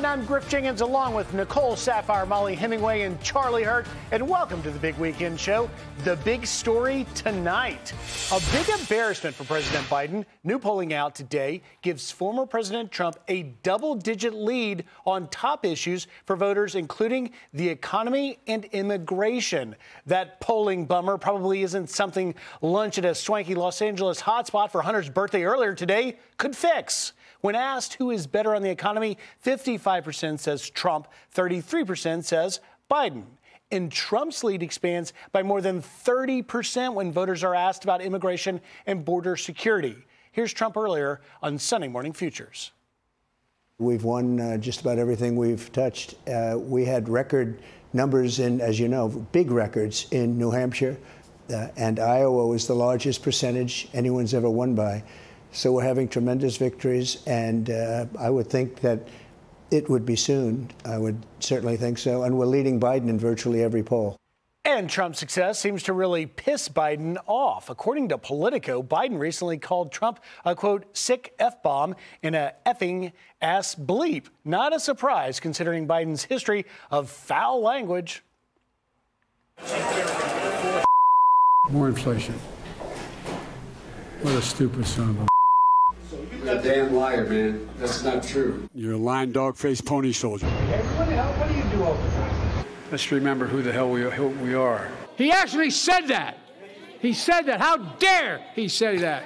everyone. I'm Griff Jenkins along with Nicole Saphier, Molly Hemingway, and Charlie Hurt. And welcome to the Big Weekend Show. The big story tonight. A big embarrassment for President Biden. New polling out today gives former President Trump a double-digit lead on top issues for voters, including the economy and immigration. That polling bummer probably isn't something lunch at a swanky Los Angeles hotspot for Hunter's birthday earlier today could fix. When asked who is better on the economy, 55% says Trump, 33% says Biden. And Trump's lead expands by more than 30% when voters are asked about immigration and border security. Here's Trump earlier on Sunday Morning Futures. We've won just about everything we've touched. We had record numbers in, as you know, big records in New Hampshire, and Iowa was the largest percentage anyone's ever won by. So we're having tremendous victories, and I would think that it would be soon. I would certainly think so. And we're leading Biden in virtually every poll. And Trump's success seems to really piss Biden off. According to Politico, Biden recently called Trump a, quote, sick F-bomb and a effing ass bleep. Not a surprise, considering Biden's history of foul language. More inflation. What a stupid son of a... You're a damn liar, man. That's not true. You're a lying dog-faced pony soldier. What do you do over there? Let's remember who the hell we are. He actually said that. He said that. How dare he say that?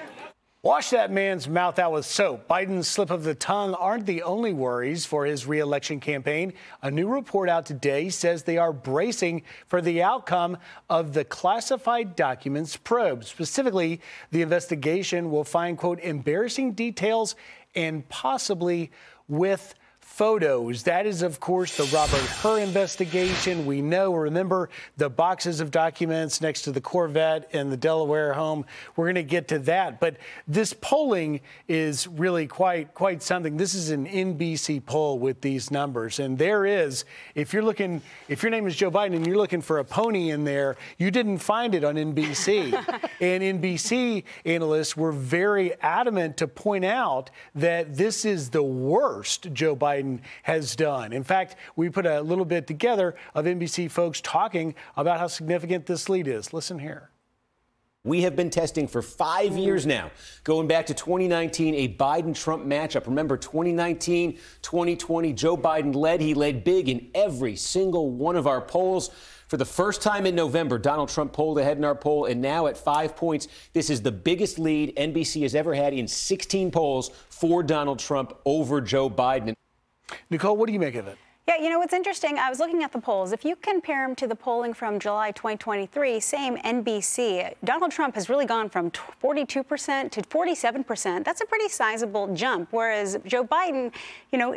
Wash that man's mouth out with soap. Biden's slip of the tongue aren't the only worries for his reelection campaign. A new report out today says they are bracing for the outcome of the classified documents probe. Specifically, the investigation will find, quote, embarrassing details and possibly with photos. That is, of course, the Robert Hur investigation. We remember the boxes of documents next to the Corvette in the Delaware home. We're going to get to that. But this polling is really quite something. This is an NBC poll with these numbers. And there is, if your name is Joe Biden and you're looking for a pony in there, you didn't find it on NBC. And NBC analysts were very adamant to point out that this is the worst Joe Biden has done. In fact, we put a little bit together of NBC folks talking about how significant this lead is. Listen here. We have been testing for 5 years now, going back to 2019, a Biden-Trump matchup. Remember, 2019, 2020, Joe Biden led. He led big in every single one of our polls. For the first time in November, Donald Trump polled ahead in our poll, and now at 5 points, this is the biggest lead NBC has ever had in 16 polls for Donald Trump over Joe Biden. Nicole, what do you make of it? Yeah, you know, what's interesting, I was looking at the polls. If you compare them to the polling from July 2023, same NBC, Donald Trump has really gone from 42% to 47%. That's a pretty sizable jump, whereas Joe Biden, Joe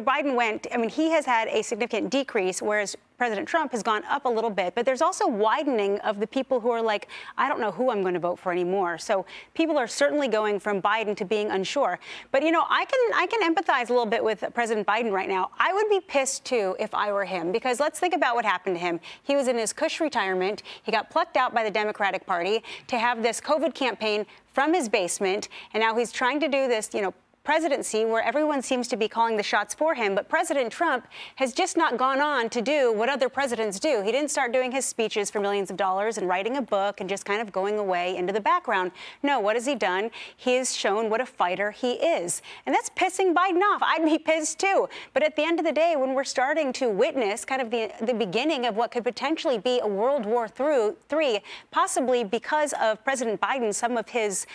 Biden he has had a significant decrease, whereas President Trump has gone up a little bit, but there's also widening of the people who are like, I don't know who I'm going to vote for anymore. So people are certainly going from Biden to being unsure. But, you know, I can empathize a little bit with President Biden right now. I would be pissed, too, if I were him, because let's think about what happened to him. He was in his cush retirement. He got plucked out by the Democratic Party to have this COVID campaign from his basement. And now he's trying to do this, presidency where everyone seems to be calling the shots for him. But President Trump has just not gone on to do what other presidents do. He didn't start doing his speeches for millions of dollars and writing a book and just kind of going away into the background. No, what has he done? He has shown what a fighter he is. And that's pissing Biden off. I'd be pissed too. But at the end of the day, when we're starting to witness kind of the beginning of what could potentially be a World War III, possibly because of President Biden, some of his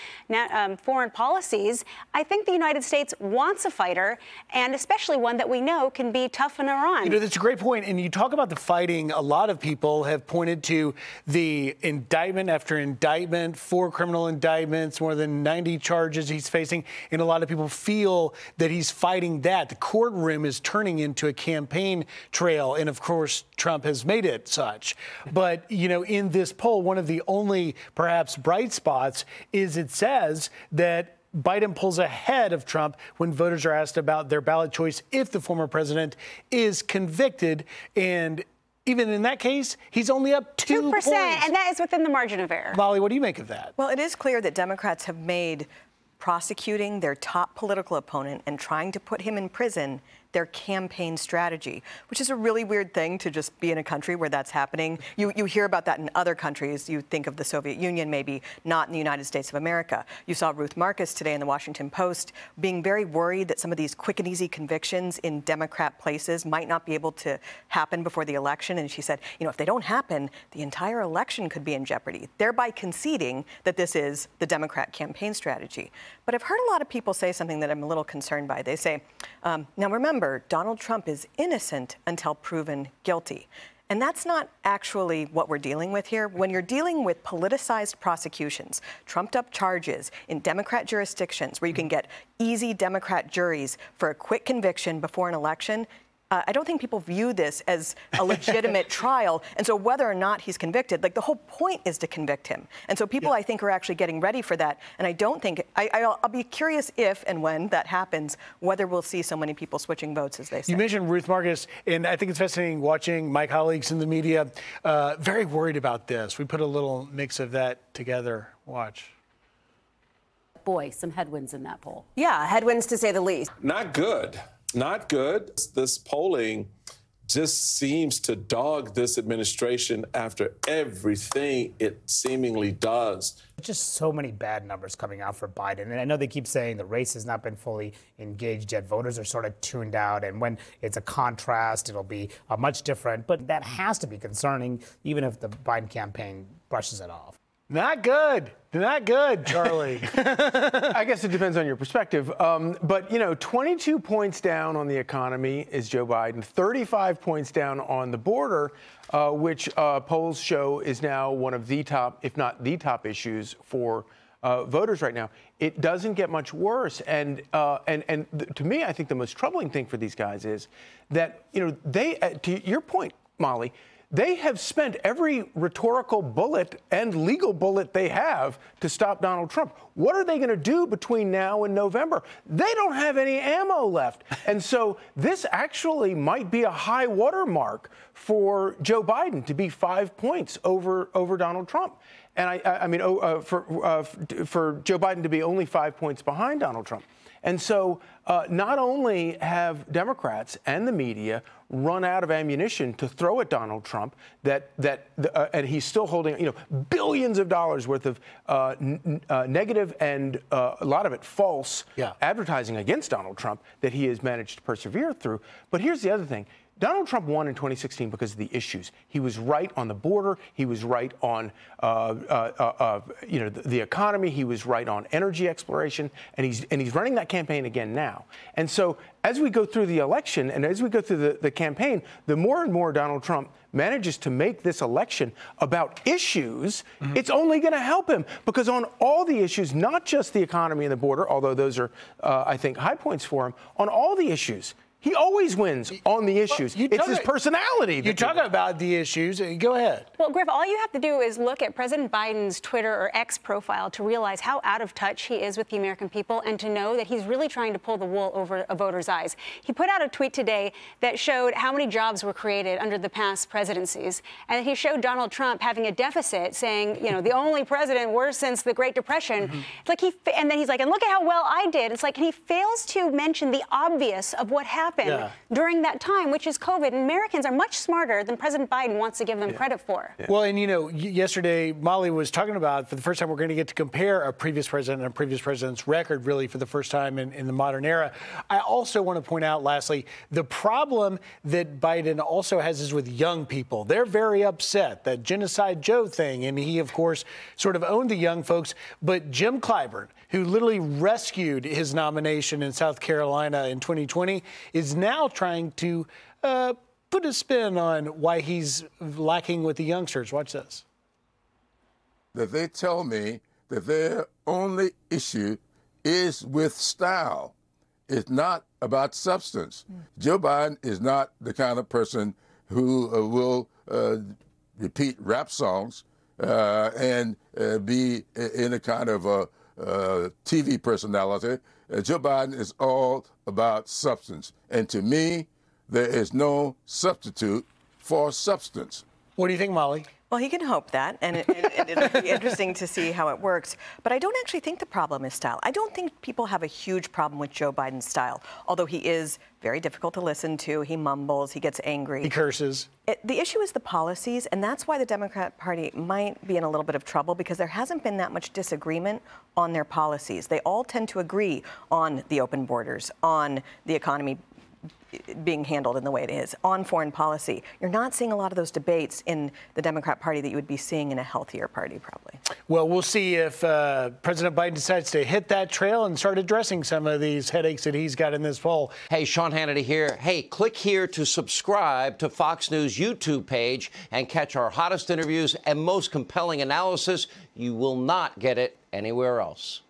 foreign policies, I think the United States wants a fighter, and especially one that we know can be tough in Iran. That's a great point. And you talk about the fighting. A lot of people have pointed to the indictment after indictment, 4 criminal indictments, more than 90 charges he's facing. And a lot of people feel that he's fighting that. The courtroom is turning into a campaign trail. And of course, Trump has made it such. But, in this poll, one of the only perhaps bright spots is it says that Biden pulls ahead of Trump when voters are asked about their ballot choice if the former president is convicted. And even in that case, he's only up 2 points. And that is within the margin of error. Molly, what do you make of that? Well, it is clear that Democrats have made prosecuting their top political opponent and trying to put him in prison their campaign strategy, which is a really weird thing to just be in a country where that's happening. You hear about that in other countries. You think of the Soviet Union, maybe, not in the United States of America. You saw Ruth Marcus today in the Washington Post being very worried that some of these quick and easy convictions in Democrat places might not be able to happen before the election. And she said, you know, if they don't happen, the entire election could be in jeopardy, thereby conceding that this is the Democrat campaign strategy. But I've heard a lot of people say something that I'm a little concerned by. They say, now remember, Donald Trump is innocent until proven guilty. And that's not actually what we're dealing with here. When you're dealing with politicized prosecutions, trumped-up charges in Democrat jurisdictions where you can get easy Democrat juries for a quick conviction before an election, I don't think people view this as a legitimate trial. And so whether or not he's convicted, like the whole point is to convict him. And so people, I think, are actually getting ready for that. And I don't think, I'll be curious if and when that happens, whether we'll see so many people switching votes, as they say. You mentioned Ruth Marcus, and I think it's fascinating watching my colleagues in the media very worried about this. We put a little mix of that together. Watch. Boy, some headwinds in that poll. Yeah, headwinds to say the least. Not good. Not good. This polling just seems to dog this administration after everything it seemingly does. Just so many bad numbers coming out for Biden. And I know they keep saying the race has not been fully engaged yet. Voters are sort of tuned out. And when it's a contrast, it'll be much different. But that has to be concerning, even if the Biden campaign brushes it off. Not good. Not good, Charlie. I guess it depends on your perspective. But, you know, 22 points down on the economy is Joe Biden, 35 points down on the border, which polls show is now one of the top, if not the top issues for voters right now. It doesn't get much worse. And to me, I think the most troubling thing for these guys is that, you know, they, to your point, Molly, they have spent every rhetorical bullet and legal bullet they have to stop Donald Trump. What are they going to do between now and November? They don't have any ammo left. And so this actually might be a high watermark for Joe Biden to be 5 points over Donald Trump. And for Joe Biden to be only 5 points behind Donald Trump. And so not only have Democrats and the media run out of ammunition to throw at Donald Trump, and he's still holding, you know, billions of dollars worth of negative and a lot of it false advertising against Donald Trump that he has managed to persevere through. But here's the other thing. Donald Trump won in 2016 because of the issues. He was right on the border. He was right on, you know, the economy. He was right on energy exploration, and he's running that campaign again now. And so, as we go through the election and as we go through the campaign, the more and more Donald Trump manages to make this election about issues, it's only going to help him, because on all the issues, not just the economy and the border, although those are, I think, high points for him, on all the issues. He always wins on the issues. It's his personality. You talk about the issues. Go ahead. Well, Griff, all you have to do is look at President Biden's Twitter or X profile to realize how out of touch he is with the American people, and to know that he's really trying to pull the wool over a voter's eyes. He put out a tweet today that showed how many jobs were created under the past presidencies. And he showed Donald Trump having a deficit, saying, you know, the only president worse since the Great Depression. It's like and then he's like, and look at how well I did. It's like, and he fails to mention the obvious of what happened during that time, which is COVID. And Americans are much smarter than President Biden wants to give them credit for. Well, and, you know, yesterday, Molly was talking about, for the first time, we're going to get to compare a previous president and a previous president's record, really, for the first time in the modern era. I also want to point out, lastly, the problem that Biden also has is with young people. They're very upset, that Genocide Joe thing. And he, of course, sort of owned the young folks. But Jim Clyburn, who literally rescued his nomination in South Carolina in 2020, is now trying to put a spin on why he's lacking with the youngsters. Watch this. That they tell me that their only issue is with style. It's not about substance. Joe Biden is not the kind of person who will repeat rap songs and be in a kind of a TV personality. Joe Biden is all about substance. And to me, there is no substitute for substance. What do you think, Molly? Well, he can hope that, and it'll be interesting to see how it works. But I don't actually think the problem is style. I don't think people have a huge problem with Joe Biden's style, although he is very difficult to listen to. He mumbles, he gets angry. He curses. The issue is the policies, and that's why the Democrat Party might be in a little bit of trouble, because there hasn't been that much disagreement on their policies. They all tend to agree on the open borders, on the economy being handled in the way it is, on foreign policy. You're not seeing a lot of those debates in the Democrat Party that you would be seeing in a healthier party, probably. Well, we'll see if President Biden decides to hit that trail and start addressing some of these headaches that he's got in this poll. Hey, Sean Hannity here. Hey, click here to subscribe to Fox News YouTube page and catch our hottest interviews and most compelling analysis. You will not get it anywhere else.